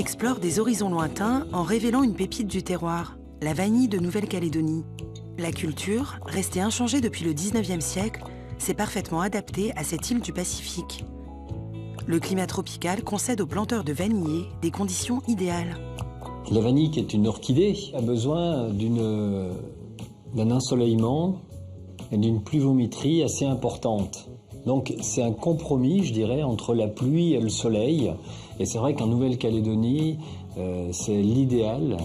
explore des horizons lointains en révélant une pépite du terroir, la vanille de Nouvelle-Calédonie. La culture, restée inchangée depuis le 19e siècle, s'est parfaitement adaptée à cette île du Pacifique. Le climat tropical concède aux planteurs de vanillés des conditions idéales. La vanille, qui est une orchidée, a besoin d'un ensoleillement et d'une pluviométrie assez importante. Donc c'est un compromis, je dirais, entre la pluie et le soleil. Et c'est vrai qu'en Nouvelle-Calédonie, c'est l'idéal.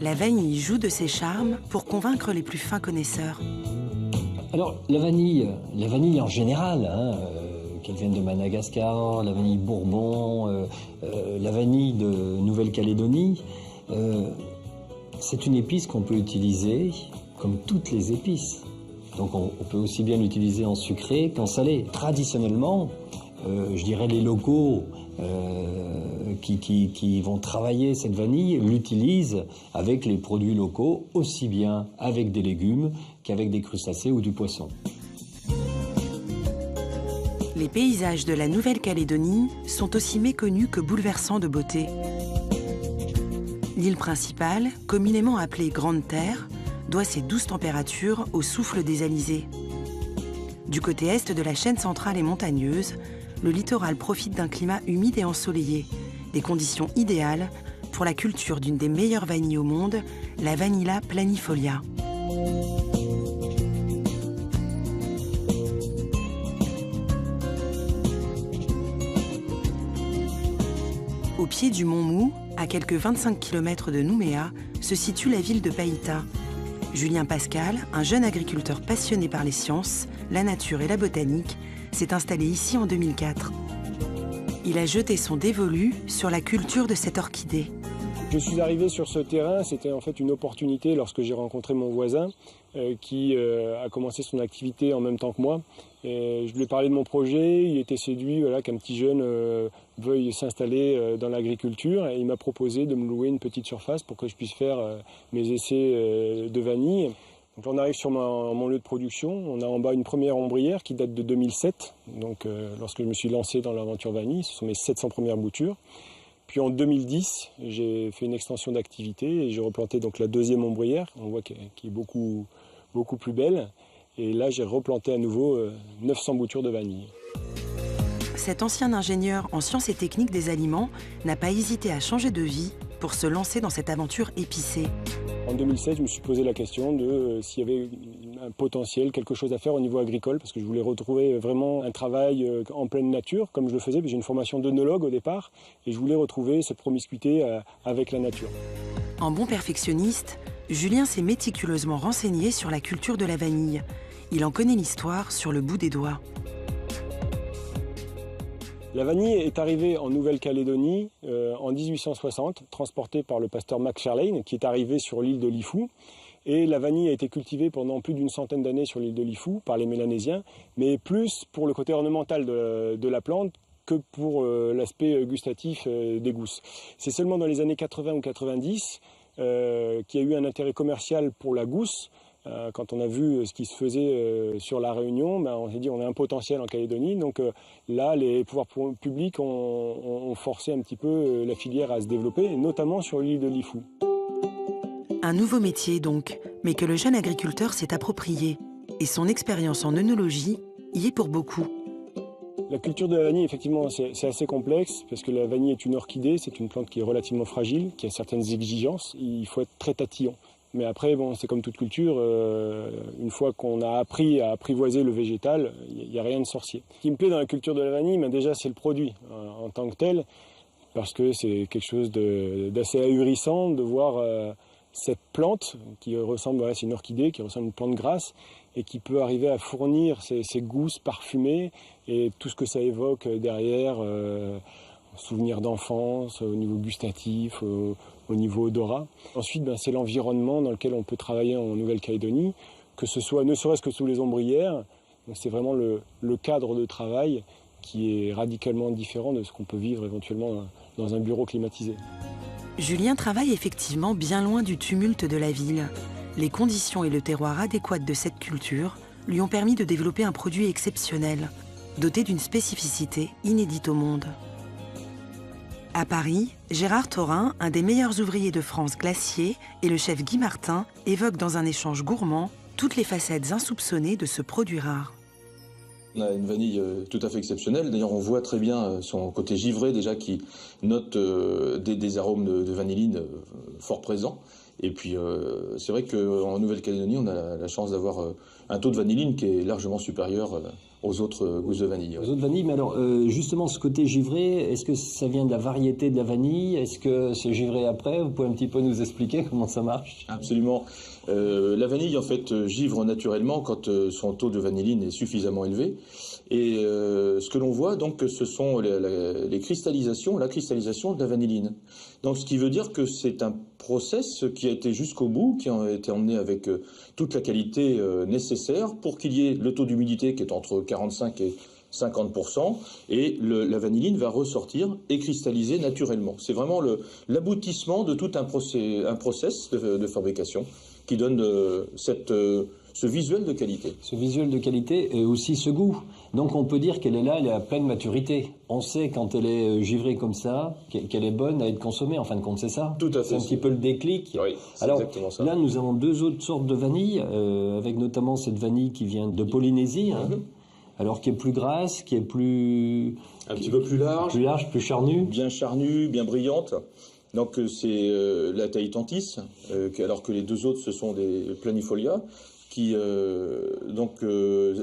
La vanille joue de ses charmes pour convaincre les plus fins connaisseurs. Alors la vanille en général, qu'elle vienne de Madagascar, la vanille Bourbon, la vanille de Nouvelle-Calédonie, c'est une épice qu'on peut utiliser comme toutes les épices. Donc on peut aussi bien l'utiliser en sucré qu'en salé. Traditionnellement, je dirais les locaux qui vont travailler cette vanille l'utilisent avec les produits locaux, aussi bien avec des légumes qu'avec des crustacés ou du poisson. Les paysages de la Nouvelle-Calédonie sont aussi méconnus que bouleversants de beauté. L'île principale, communément appelée Grande Terre, doit ses douces températures au souffle des alizés. Du côté est de la chaîne centrale et montagneuse, le littoral profite d'un climat humide et ensoleillé, des conditions idéales pour la culture d'une des meilleures vanilles au monde, la Vanilla planifolia. Au pied du Mont Mou, à quelques 25 km de Nouméa, se situe la ville de Païta. Julien Pascal, un jeune agriculteur passionné par les sciences, la nature et la botanique, s'est installé ici en 2004. Il a jeté son dévolu sur la culture de cette orchidée. Je suis arrivé sur ce terrain, c'était en fait une opportunité lorsque j'ai rencontré mon voisin qui a commencé son activité en même temps que moi. Et je lui ai parlé de mon projet, il était séduit qu'un petit jeune veuille s'installer dans l'agriculture et il m'a proposé de me louer une petite surface pour que je puisse faire mes essais de vanille. Donc on arrive sur mon lieu de production, on a en bas une première ombrière qui date de 2007, donc lorsque je me suis lancé dans l'aventure vanille, ce sont mes 700 premières boutures. Puis en 2010, j'ai fait une extension d'activité et j'ai replanté donc la deuxième ombrière, on voit qui est beaucoup plus belle. Et là, j'ai replanté à nouveau 900 boutures de vanille. Cet ancien ingénieur en sciences et techniques des aliments n'a pas hésité à changer de vie pour se lancer dans cette aventure épicée. En 2007, je me suis posé la question de s'il y avait un potentiel, quelque chose à faire au niveau agricole, parce que je voulais retrouver vraiment un travail en pleine nature, comme je le faisais. J'ai une formation d'œnologue au départ, et je voulais retrouver cette promiscuité avec la nature. En bon perfectionniste, Julien s'est méticuleusement renseigné sur la culture de la vanille. Il en connaît l'histoire sur le bout des doigts. La vanille est arrivée en Nouvelle-Calédonie en 1860, transportée par le pasteur MacFarlane, qui est arrivé sur l'île de Lifou. Et la vanille a été cultivée pendant plus d'une centaine d'années sur l'île de Lifou par les Mélanésiens, mais plus pour le côté ornemental de la plante que pour l'aspect gustatif des gousses. C'est seulement dans les années 80 ou 90 qu'il y a eu un intérêt commercial pour la gousse. Quand on a vu ce qui se faisait sur la Réunion, on s'est dit on a un potentiel en Calédonie. Donc là, les pouvoirs publics ont forcé un petit peu la filière à se développer, et notamment sur l'île de Lifou. Un nouveau métier donc, mais que le jeune agriculteur s'est approprié. Et son expérience en œnologie y est pour beaucoup. La culture de la vanille, effectivement, c'est assez complexe, parce que la vanille est une orchidée, c'est une plante qui est relativement fragile, qui a certaines exigences. Il faut être très tatillon. Mais après, c'est comme toute culture, une fois qu'on a appris à apprivoiser le végétal, il n'y a rien de sorcier. Ce qui me plaît dans la culture de la vanille, déjà, c'est le produit en tant que tel, parce que c'est quelque chose d'assez ahurissant de voir cette plante qui ressemble, c'est une orchidée, qui ressemble à une plante grasse, et qui peut arriver à fournir ces gousses parfumées et tout ce que ça évoque derrière, souvenirs d'enfance, au niveau gustatif, au niveau odorat. Ensuite, c'est l'environnement dans lequel on peut travailler en Nouvelle-Calédonie, que ce soit ne serait-ce que sous les ombrières. C'est vraiment le cadre de travail qui est radicalement différent de ce qu'on peut vivre éventuellement dans un bureau climatisé. Julien travaille effectivement bien loin du tumulte de la ville. Les conditions et le terroir adéquats de cette culture lui ont permis de développer un produit exceptionnel, doté d'une spécificité inédite au monde. À Paris, Gérard Thorin, un des meilleurs ouvriers de France glacier, et le chef Guy Martin évoquent dans un échange gourmand toutes les facettes insoupçonnées de ce produit rare. On a une vanille tout à fait exceptionnelle. D'ailleurs, on voit très bien son côté givré déjà qui note des arômes de vanilline fort présents. Et puis, c'est vrai qu'en Nouvelle-Calédonie, on a la chance d'avoir un taux de vanilline qui est largement supérieur aux autres gousses de vanille. Aux autres vanilles, mais alors, justement, ce côté givré, est-ce que ça vient de la variété de la vanille? Est-ce que c'est givré après? Vous pouvez un petit peu nous expliquer comment ça marche? Absolument. La vanille, en fait, givre naturellement quand son taux de vanilline est suffisamment élevé. Et ce que l'on voit, donc, ce sont les cristallisations, la cristallisation de la vanilline. Donc, ce qui veut dire que c'est un process qui a été jusqu'au bout, qui a été emmené avec toute la qualité nécessaire pour qu'il y ait le taux d'humidité qui est entre 45 et 50%, et la vanilline va ressortir et cristalliser naturellement. C'est vraiment l'aboutissement de tout un process de fabrication qui donne ce visuel de qualité. Ce visuel de qualité et aussi ce goût. Donc on peut dire qu'elle est là, elle est à pleine maturité. On sait quand elle est givrée comme ça, qu'elle est bonne à être consommée, en fin de compte, c'est ça? Tout à fait. C'est un petit peu le déclic. Oui, c'est alors, exactement ça. Là, nous avons deux autres sortes de vanille, avec notamment cette vanille qui vient de Polynésie, hein, alors qui est plus grasse, qui est plus... Un petit peu plus large. Plus large, plus charnue. Bien charnue, bien brillante. Donc c'est la Tahitantisse, alors que les deux autres, ce sont des Planifolia.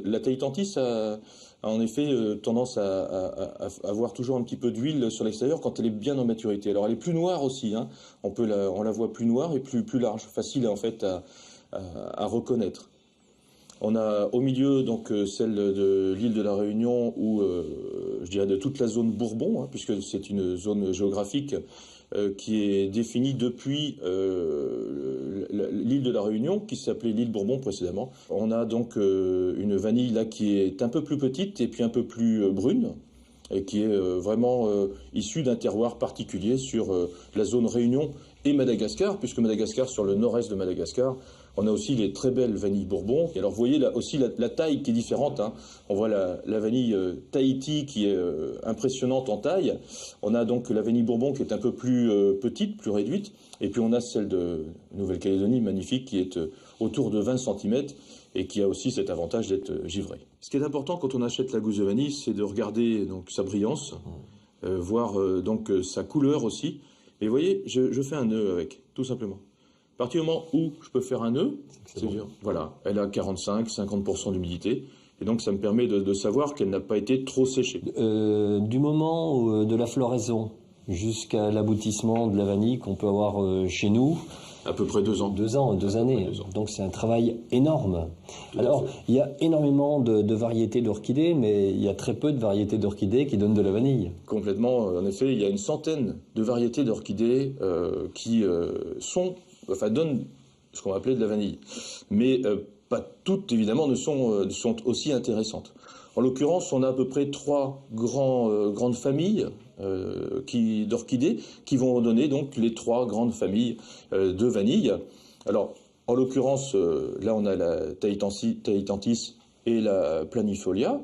La Tahitantisse a en effet tendance à avoir toujours un petit peu d'huile sur l'extérieur quand elle est bien en maturité. Alors elle est plus noire aussi, hein. On la voit plus noire et plus large, facile en fait à reconnaître. On a au milieu donc celle de l'île de la Réunion ou je dirais de toute la zone Bourbon, hein, puisque c'est une zone géographique qui est définie depuis l'île de la Réunion, qui s'appelait l'île Bourbon précédemment. On a donc une vanille là qui est un peu plus petite et puis un peu plus brune, et qui est vraiment issue d'un terroir particulier sur la zone Réunion et Madagascar, puisque Madagascar, sur le nord-est de Madagascar, on a aussi les très belles vanilles Bourbon. Et alors vous voyez là aussi la taille qui est différente, hein. On voit la vanille Tahiti qui est impressionnante en taille. On a donc la vanille Bourbon qui est un peu plus petite, plus réduite. Et puis on a celle de Nouvelle-Calédonie, magnifique, qui est autour de 20 cm et qui a aussi cet avantage d'être givrée. Ce qui est important quand on achète la gousse de vanille, c'est de regarder donc sa brillance, voir donc sa couleur aussi. Et vous voyez, je fais un nœud avec, tout simplement. À partir du moment où je peux faire un nœud, c'est dur. Voilà, elle a 45-50% d'humidité. Et donc, ça me permet de savoir qu'elle n'a pas été trop séchée. Du moment de la floraison jusqu'à l'aboutissement de la vanille qu'on peut avoir chez nous, à peu près 2 ans. 2 ans, 2 années. 2 ans. Donc c'est un travail énorme. Alors, il y a énormément de variétés d'orchidées, mais il y a très peu de variétés d'orchidées qui donnent de la vanille. Complètement. En effet, il y a une centaine de variétés d'orchidées qui donnent ce qu'on va appeler de la vanille. Mais pas toutes, évidemment, ne sont aussi intéressantes. En l'occurrence, on a à peu près 3 grandes familles d'orchidées qui vont donner donc les 3 grandes familles de vanille. Alors, en l'occurrence, là, on a la Tahitantisse et la Planifolia,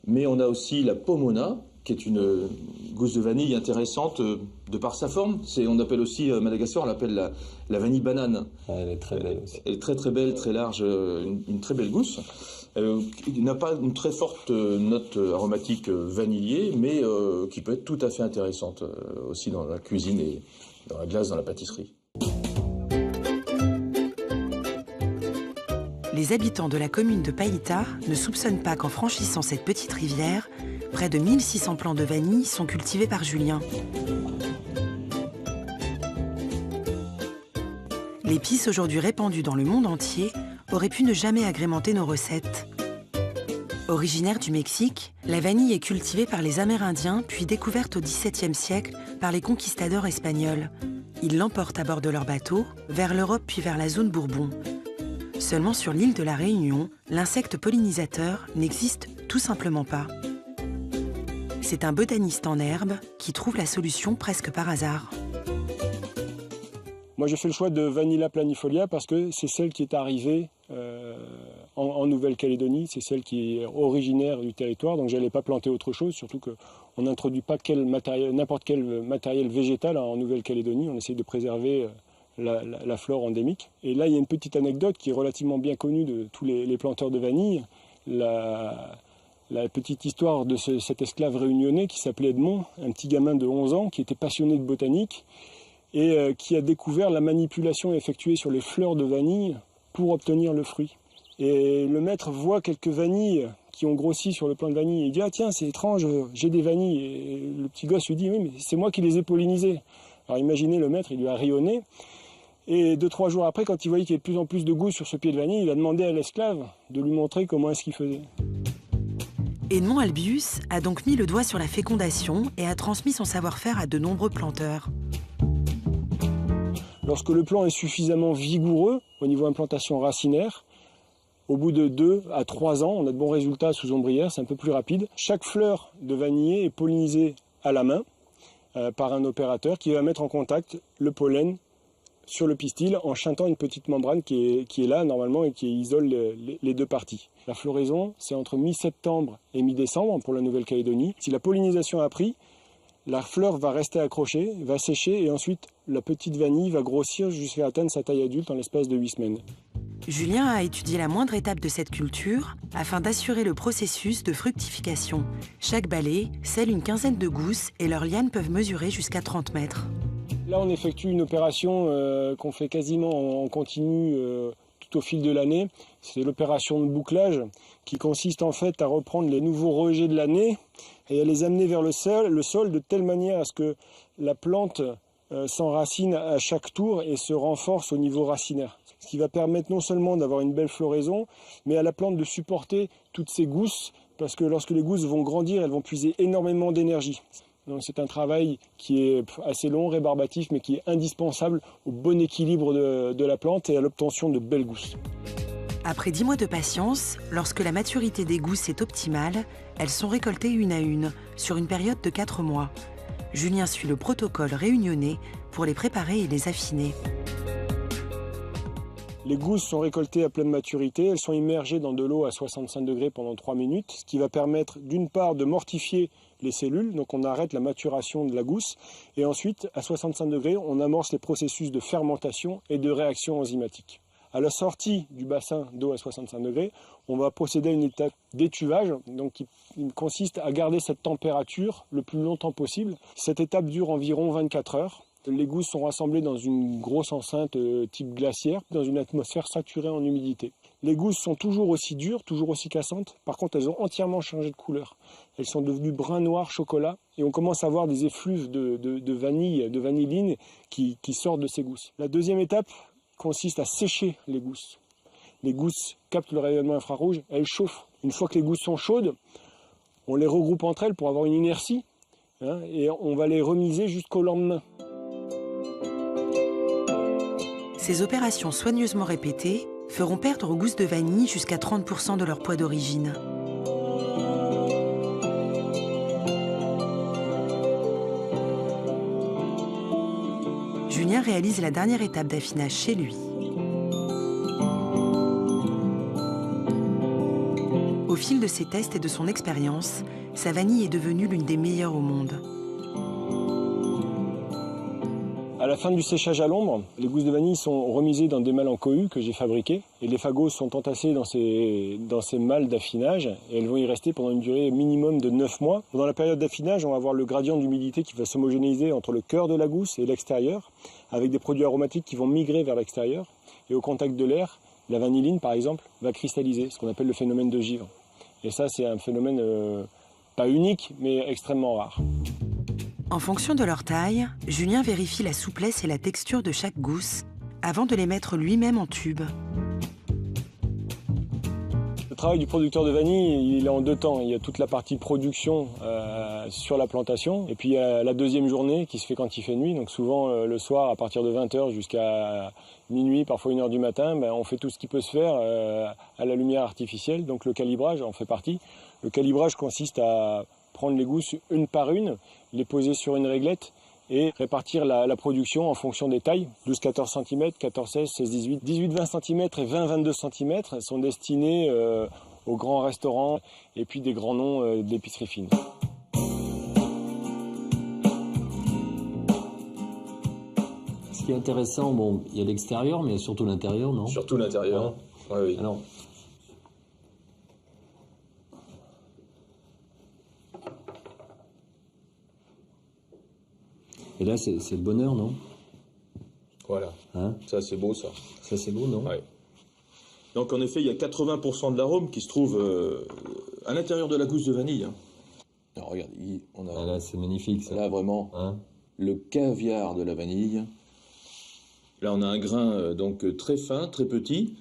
mais on a aussi la Pomona, qui est une gousse de vanille intéressante de par sa forme. On appelle aussi, Madagascar, on l'appelle la vanille banane. Ah, elle est très belle aussi. Elle est très très belle, très large, une très belle gousse. Il n'a pas une très forte note aromatique vanillée, mais qui peut être tout à fait intéressante aussi dans la cuisine et dans la glace, dans la pâtisserie. Les habitants de la commune de Païta ne soupçonnent pas qu'en franchissant cette petite rivière, près de 1600 plants de vanille sont cultivés par Julien. L'épice aujourd'hui répandue dans le monde entier aurait pu ne jamais agrémenter nos recettes. Originaire du Mexique, la vanille est cultivée par les Amérindiens puis découverte au XVIIe siècle par les conquistadors espagnols. Ils l'emportent à bord de leur bateau vers l'Europe puis vers la zone Bourbon. Seulement sur l'île de la Réunion, l'insecte pollinisateur n'existe tout simplement pas. C'est un botaniste en herbe qui trouve la solution presque par hasard. Moi, j'ai fait le choix de Vanilla planifolia parce que c'est celle qui est arrivée en Nouvelle-Calédonie, c'est celle qui est originaire du territoire, donc je n'allais pas planter autre chose, surtout qu'on On n'introduit pas n'importe quel matériel végétal en Nouvelle-Calédonie. On essaye de préserver la flore endémique. Et là, il y a une petite anecdote qui est relativement bien connue de tous les planteurs de vanille. La petite histoire de cet esclave réunionnais qui s'appelait Edmond, un petit gamin de 11 ans qui était passionné de botanique et qui a découvert la manipulation effectuée sur les fleurs de vanille pour obtenir le fruit. Et le maître voit quelques vanilles qui ont grossi sur le plant de vanille. Il dit « Ah tiens, c'est étrange, j'ai des vanilles. » Et le petit gosse lui dit « Oui, mais c'est moi qui les ai pollinisées. » Alors imaginez, le maître, il lui a rayonné. Et 2-3 jours après, quand il voyait qu'il y avait de plus en plus de gousse sur ce pied de vanille, il a demandé à l'esclave de lui montrer comment est-ce qu'il faisait. Edmond Albius a donc mis le doigt sur la fécondation et a transmis son savoir-faire à de nombreux planteurs. Lorsque le plant est suffisamment vigoureux au niveau implantation racinaire, au bout de 2 à 3 ans, on a de bons résultats sous ombrière, c'est un peu plus rapide. Chaque fleur de vanillé est pollinisée à la main par un opérateur qui va mettre en contact le pollen sur le pistil en chantant une petite membrane qui est là normalement et qui isole les deux parties. La floraison, c'est entre mi-septembre et mi-décembre pour la Nouvelle-Calédonie. Si la pollinisation a pris, la fleur va rester accrochée, va sécher et ensuite la petite vanille va grossir jusqu'à atteindre sa taille adulte en l'espace de 8 semaines. Julien a étudié la moindre étape de cette culture afin d'assurer le processus de fructification. Chaque balai scelle une quinzaine de gousses et leurs lianes peuvent mesurer jusqu'à 30 mètres. Là, on effectue une opération qu'on fait quasiment en continu tout au fil de l'année. C'est l'opération de bouclage qui consiste en fait à reprendre les nouveaux rejets de l'année et à les amener vers le sol de telle manière à ce que la plante s'enracine à chaque tour et se renforce au niveau racinaire. Ce qui va permettre non seulement d'avoir une belle floraison, mais à la plante de supporter toutes ces gousses, parce que lorsque les gousses vont grandir, elles vont puiser énormément d'énergie. Donc c'est un travail qui est assez long, rébarbatif, mais qui est indispensable au bon équilibre de la plante et à l'obtention de belles gousses. Après 10 mois de patience, lorsque la maturité des gousses est optimale, elles sont récoltées une à une, sur une période de 4 mois. Julien suit le protocole réunionnais pour les préparer et les affiner. Les gousses sont récoltées à pleine maturité, elles sont immergées dans de l'eau à 65 degrés pendant 3 minutes, ce qui va permettre d'une part de mortifier les cellules, donc on arrête la maturation de la gousse, et ensuite à 65 degrés on amorce les processus de fermentation et de réaction enzymatique. À la sortie du bassin d'eau à 65 degrés, on va procéder à une étape d'étuvage, donc qui consiste à garder cette température le plus longtemps possible. Cette étape dure environ 24 heures. Les gousses sont rassemblées dans une grosse enceinte type glaciaire, dans une atmosphère saturée en humidité. Les gousses sont toujours aussi dures, toujours aussi cassantes. Par contre, elles ont entièrement changé de couleur. Elles sont devenues brun noir chocolat et on commence à voir des effluves de vanille, de vanilline qui sortent de ces gousses. La deuxième étape consiste à sécher les gousses. Les gousses captent le rayonnement infrarouge, elles chauffent. Une fois que les gousses sont chaudes, on les regroupe entre elles pour avoir une inertie et on va les remiser jusqu'au lendemain. Ces opérations soigneusement répétées feront perdre aux gousses de vanille jusqu'à 30% de leur poids d'origine. Julien réalise la dernière étape d'affinage chez lui. Au fil de ses tests et de son expérience, sa vanille est devenue l'une des meilleures au monde. À la fin du séchage à l'ombre, les gousses de vanille sont remisées dans des malles en cohue que j'ai fabriquées et les fagots sont entassés dans ces malles d'affinage et elles vont y rester pendant une durée minimum de 9 mois. Pendant la période d'affinage, on va avoir le gradient d'humidité qui va s'homogénéiser entre le cœur de la gousse et l'extérieur avec des produits aromatiques qui vont migrer vers l'extérieur et au contact de l'air, la vanilline par exemple va cristalliser, ce qu'on appelle le phénomène de givre. Et ça c'est un phénomène pas unique mais extrêmement rare. En fonction de leur taille, Julien vérifie la souplesse et la texture de chaque gousse avant de les mettre lui-même en tube. Le travail du producteur de vanille, il est en 2 temps. Il y a toute la partie production sur la plantation et puis il y a la deuxième journée qui se fait quand il fait nuit. Donc souvent le soir à partir de 20h jusqu'à minuit, parfois 1h du matin, on fait tout ce qui peut se faire à la lumière artificielle. Donc le calibrage en fait partie. Le calibrage consiste à prendre les gousses une par une, les poser sur une réglette et répartir la production en fonction des tailles. 12-14 cm, 14-16, 16-18, 18-20 cm et 20-22 cm sont destinés aux grands restaurants et puis des grands noms d'épicerie fine. qui est intéressant, bon, il y a l'extérieur, mais il y a surtout l'intérieur, non? Surtout l'intérieur. Ouais. Ouais, oui. Alors, et là, c'est le bonheur, non? Voilà. Hein? Ça, c'est beau, ça. Ça, c'est beau, non? Ouais. Donc, en effet, il y a 80% de l'arôme qui se trouve à l'intérieur de la gousse de vanille. Hein. Alors, regarde, on a Ah, là, c'est magnifique, ça. là vraiment Hein? le caviar de la vanille. Là, on a un grain donc très fin, très petit,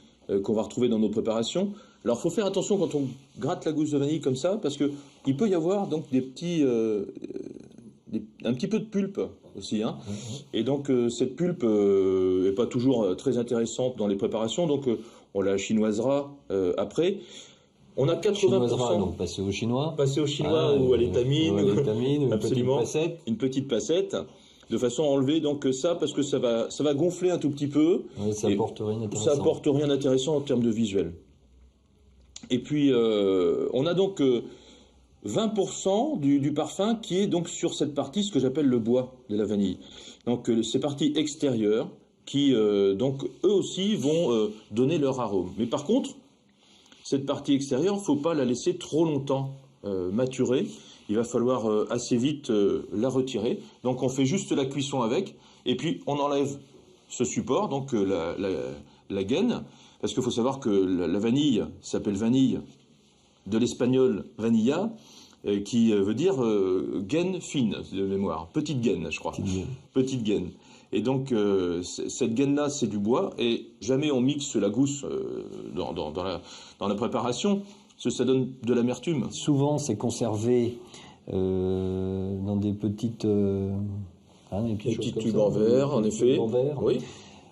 qu'on va retrouver dans nos préparations. Alors, il faut faire attention quand on gratte la gousse de vanille comme ça, parce que il peut y avoir donc des petits, un petit peu de pulpe aussi. Hein. Et donc, cette pulpe est pas toujours très intéressante dans les préparations, donc on la chinoisera après. On a 80%. Chinoisera, donc passer au chinois. Passer au chinois ou à l'étamine. Ou à l'étamine, ou Absolument. une petite passette. Une petite passette, de façon à enlever donc ça, parce que ça va gonfler un tout petit peu. Ouais, ça Et apporte rien d'intéressant. Ça apporte rien d'intéressant en termes de visuel. Et puis, on a donc 20% du parfum qui est donc sur cette partie, ce que j'appelle le bois de la vanille. Donc, ces parties extérieures qui, donc, eux aussi vont donner leur arôme. Mais par contre, cette partie extérieure, il ne faut pas la laisser trop longtemps maturer. Il va falloir assez vite la retirer. Donc, on fait juste la cuisson avec. Et puis, on enlève ce support, donc la gaine. Parce qu'il faut savoir que la vanille s'appelle vanille de l'espagnol vanilla, qui veut dire gaine fine, de mémoire. Petite gaine, je crois. Petite gaine. Et donc, cette gaine-là, c'est du bois, et jamais on mixe la gousse dans la préparation, parce que ça donne de l'amertume. Souvent, c'est conservé dans des petites... des petits tubes en verre, en effet. Oui.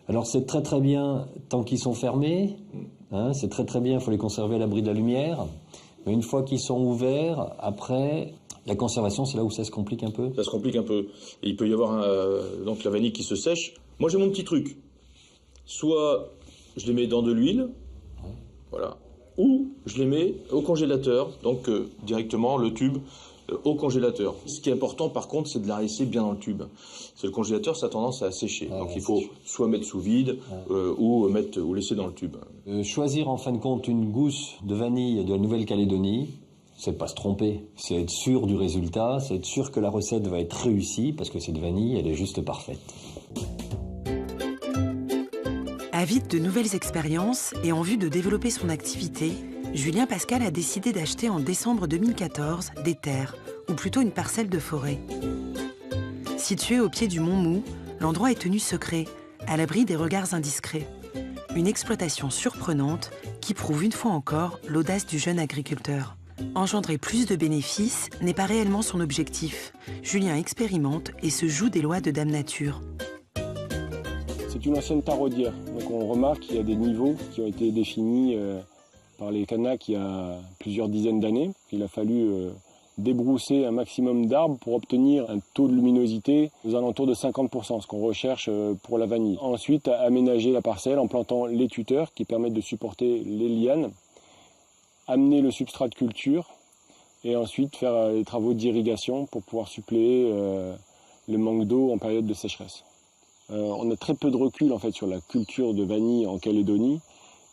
Alors, c'est très très bien tant qu'ils sont fermés. Hein, c'est très très bien, il faut les conserver à l'abri de la lumière. Mais une fois qu'ils sont ouverts, après... La conservation, c'est là où ça se complique un peu. Ça se complique un peu. Et il peut y avoir donc la vanille qui se sèche. Moi, j'ai mon petit truc. Soit je les mets dans de l'huile, voilà, ou je les mets au congélateur, donc directement le tube au congélateur. Ce qui est important, par contre, c'est de la laisser bien dans le tube. Parce que le congélateur, ça a tendance à sécher. Donc il faut soit mettre sous vide ou laisser dans le tube. Choisir en fin de compte une gousse de vanille de la Nouvelle-Calédonie, c'est pas se tromper, c'est être sûr du résultat, c'est être sûr que la recette va être réussie, parce que cette vanille, elle est juste parfaite. Avide de nouvelles expériences et en vue de développer son activité, Julien Pascal a décidé d'acheter en décembre 2014 des terres, ou plutôt une parcelle de forêt. Situé au pied du Mont Mou, l'endroit est tenu secret, à l'abri des regards indiscrets. Une exploitation surprenante qui prouve une fois encore l'audace du jeune agriculteur. Engendrer plus de bénéfices n'est pas réellement son objectif. Julien expérimente et se joue des lois de Dame Nature. C'est une ancienne taraudière. Donc on remarque qu'il y a des niveaux qui ont été définis par les Kanaks il y a plusieurs dizaines d'années. Il a fallu débrousser un maximum d'arbres pour obtenir un taux de luminosité aux alentours de 50%, ce qu'on recherche pour la vanille. Ensuite, aménager la parcelle en plantant les tuteurs qui permettent de supporter les lianes, amener le substrat de culture et ensuite faire les travaux d'irrigation pour pouvoir suppléer le manque d'eau en période de sécheresse. On a très peu de recul en fait sur la culture de vanille en Calédonie.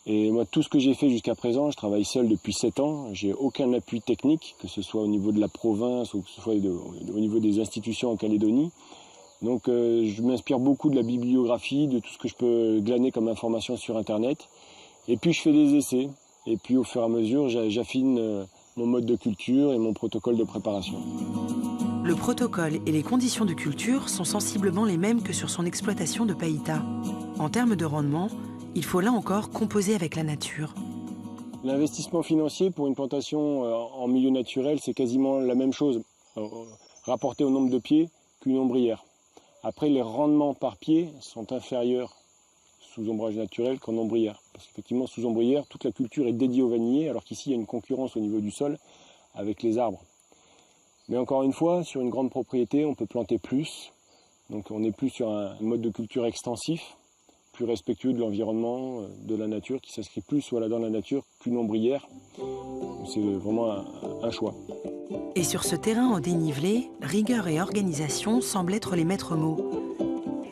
Et moi, tout ce que j'ai fait jusqu'à présent, je travaille seul depuis 7 ans. J'ai aucun appui technique, que ce soit au niveau de la province ou que ce soit au niveau des institutions en Calédonie. Donc je m'inspire beaucoup de la bibliographie, de tout ce que je peux glaner comme information sur Internet. Et puis je fais des essais. Et puis au fur et à mesure, j'affine mon mode de culture et mon protocole de préparation. Le protocole et les conditions de culture sont sensiblement les mêmes que sur son exploitation de Païta. En termes de rendement, il faut là encore composer avec la nature. L'investissement financier pour une plantation en milieu naturel, c'est quasiment la même chose, rapporté au nombre de pieds qu'une ombrière. Après, les rendements par pied sont inférieurs sous ombrage naturel qu'en ombrière. Parce qu'effectivement, sous ombrière, toute la culture est dédiée au vanillé, alors qu'ici, il y a une concurrence au niveau du sol avec les arbres. Mais encore une fois, sur une grande propriété, on peut planter plus. Donc on est plus sur un mode de culture extensif, plus respectueux de l'environnement, de la nature, qui s'inscrit plus dans la nature qu'une ombrière. C'est vraiment un choix. Et sur ce terrain en dénivelé, rigueur et organisation semblent être les maîtres mots.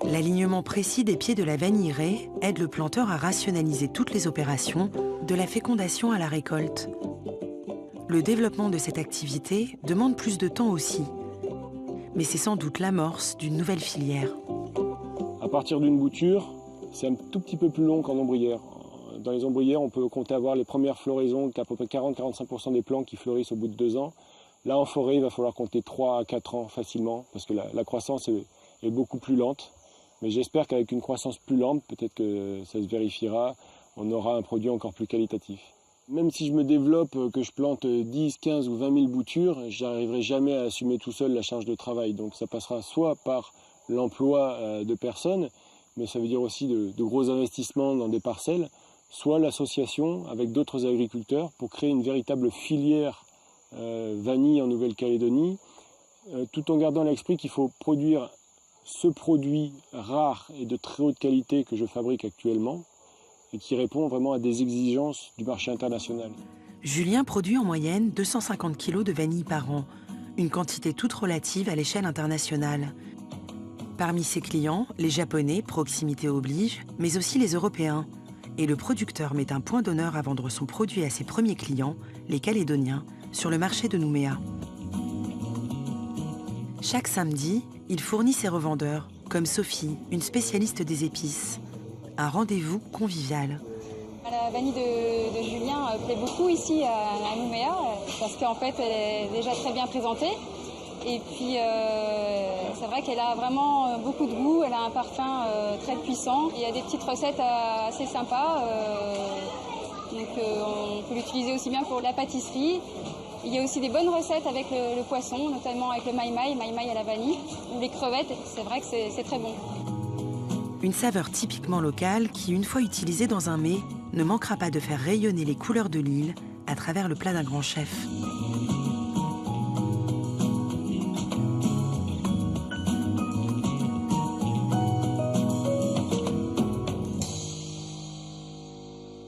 L'alignement précis des pieds de la vanilleraie aide le planteur à rationaliser toutes les opérations, de la fécondation à la récolte. Le développement de cette activité demande plus de temps aussi, mais c'est sans doute l'amorce d'une nouvelle filière. À partir d'une bouture, c'est un tout petit peu plus long qu'en ombrière. Dans les ombrières, on peut compter avoir les premières floraisons, qu'à peu près 40-45% des plants qui fleurissent au bout de 2 ans. Là, en forêt, il va falloir compter 3 à 4 ans facilement, parce que la croissance est beaucoup plus lente. Mais j'espère qu'avec une croissance plus lente, peut-être que ça se vérifiera, on aura un produit encore plus qualitatif. Même si je me développe, que je plante 10, 15 ou 20 000 boutures, je n'arriverai jamais à assumer tout seul la charge de travail. Donc ça passera soit par l'emploi de personnes, mais ça veut dire aussi de gros investissements dans des parcelles, soit l'association avec d'autres agriculteurs pour créer une véritable filière vanille en Nouvelle-Calédonie, tout en gardant à l'esprit qu'il faut produire ce produit rare et de très haute qualité que je fabrique actuellement et qui répond vraiment à des exigences du marché international. Julien produit en moyenne 250 kg de vanille par an, une quantité toute relative à l'échelle internationale. Parmi ses clients, les Japonais, proximité oblige, mais aussi les Européens. Et le producteur met un point d'honneur à vendre son produit à ses premiers clients, les Calédoniens, sur le marché de Nouméa. Chaque samedi, il fournit ses revendeurs, comme Sophie, une spécialiste des épices. Un rendez-vous convivial. La vanille de Julien plaît beaucoup ici à Nouméa, parce qu'en fait, elle est déjà très bien présentée. Et puis, c'est vrai qu'elle a vraiment beaucoup de goût, elle a un parfum très puissant. Il y a des petites recettes assez sympas, donc on peut l'utiliser aussi bien pour la pâtisserie. Il y a aussi des bonnes recettes avec le poisson, notamment avec le maïmaï à la vanille, ou les crevettes, c'est vrai que c'est très bon. Une saveur typiquement locale qui, une fois utilisée dans un mets, ne manquera pas de faire rayonner les couleurs de l'île à travers le plat d'un grand chef.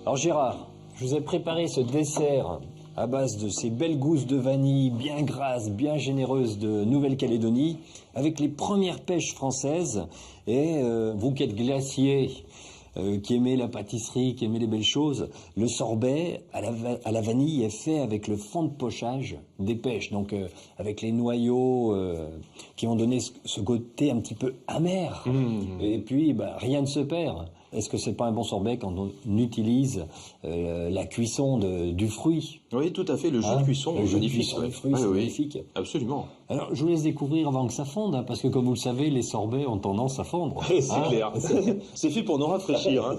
Alors Gérard, je vous ai préparé ce dessert à base de ces belles gousses de vanille bien grasses, bien généreuses de Nouvelle-Calédonie, avec les premières pêches françaises. Et vous qui êtes glacier, qui aimez la pâtisserie, qui aimez les belles choses, le sorbet à la vanille est fait avec le fond de pochage des pêches, donc avec les noyaux qui ont donné ce côté un petit peu amer. Et puis, rien ne se perd. Est-ce que c'est pas un bon sorbet quand on utilise la cuisson du fruit? Oui, tout à fait, le jus de cuisson, le jus de magnifique. cuisson du fruit, c'est magnifique. Absolument. Alors, je vous laisse découvrir avant que ça fonde, parce que comme vous le savez, les sorbets ont tendance à fondre. C'est clair. C'est fait pour nous rafraîchir. Hein.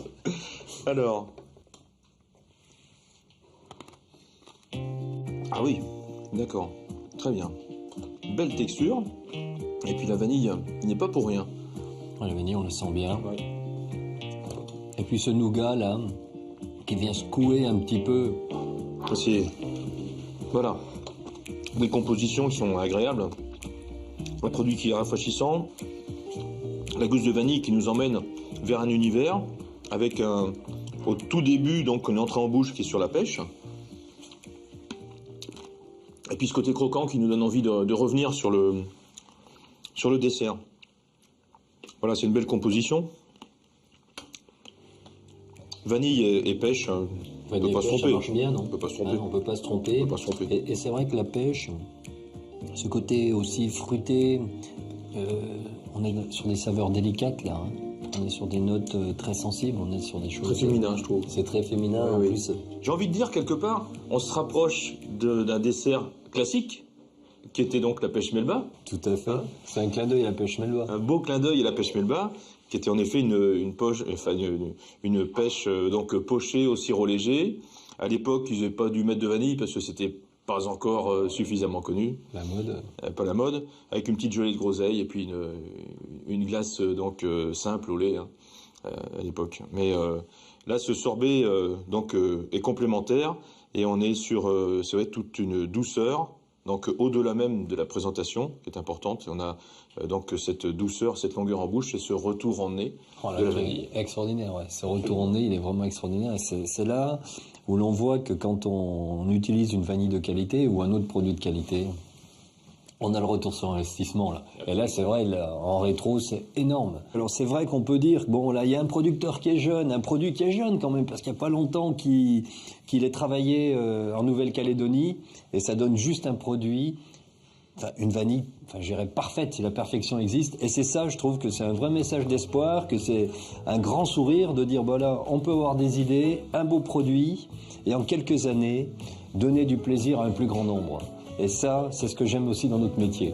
Alors. Ah oui, d'accord. Très bien. Belle texture. Et puis la vanille, il n'est pas pour rien. La vanille, on le sent bien. Ouais. Et puis ce nougat, là, qui vient secouer un petit peu. C'est... Voilà. Des compositions qui sont agréables. Un produit qui est rafraîchissant. La gousse de vanille qui nous emmène vers un univers avec au tout début donc une entrée en bouche qui est sur la pêche. Et puis ce côté croquant qui nous donne envie de revenir sur le dessert. Voilà, c'est une belle composition. Vanille et pêche, on ne peut pas se tromper. Ça marche bien, non? On peut pas se tromper. On peut pas se tromper. On peut pas se tromper. Et c'est vrai que la pêche, ce côté aussi fruité, on est sur des saveurs délicates là. On est sur des notes très sensibles, on est sur des choses... Très féminin, je trouve. C'est très féminin en plus. J'ai envie de dire, quelque part, on se rapproche d'un dessert classique, qui était donc la pêche melba. Tout à fait. C'est un clin d'œil à la pêche melba. Un beau clin d'œil à la pêche melba, qui était en effet une pêche donc pochée au sirop léger. À l'époque, ils n'avaient pas dû mettre de vanille parce que c'était pas encore suffisamment connu. La mode. Pas la mode. Avec une petite gelée de groseille et puis une glace donc simple au lait à l'époque. Mais là, ce sorbet est complémentaire et on est sur toute une douceur. Donc au-delà même de la présentation, qui est importante, on a donc cette douceur, cette longueur en bouche et ce retour en nez de la vanille. Extraordinaire, ouais. Ce retour en nez, il est vraiment extraordinaire. C'est là où l'on voit que quand on utilise une vanille de qualité ou un autre produit de qualité, On a le retour sur investissement là. Et là, c'est vrai, là, en rétro, c'est énorme. Alors c'est vrai qu'on peut dire, bon là, il y a un producteur qui est jeune, un produit qui est jeune quand même, parce qu'il n'y a pas longtemps qu'il est travaillé en Nouvelle-Calédonie, et ça donne juste un produit, enfin, une vanille, enfin, je dirais parfaite si la perfection existe. Et c'est ça, je trouve que c'est un vrai message d'espoir, que c'est un grand sourire de dire, voilà, on peut avoir des idées, un beau produit, et en quelques années, donner du plaisir à un plus grand nombre. Et ça, c'est ce que j'aime aussi dans notre métier.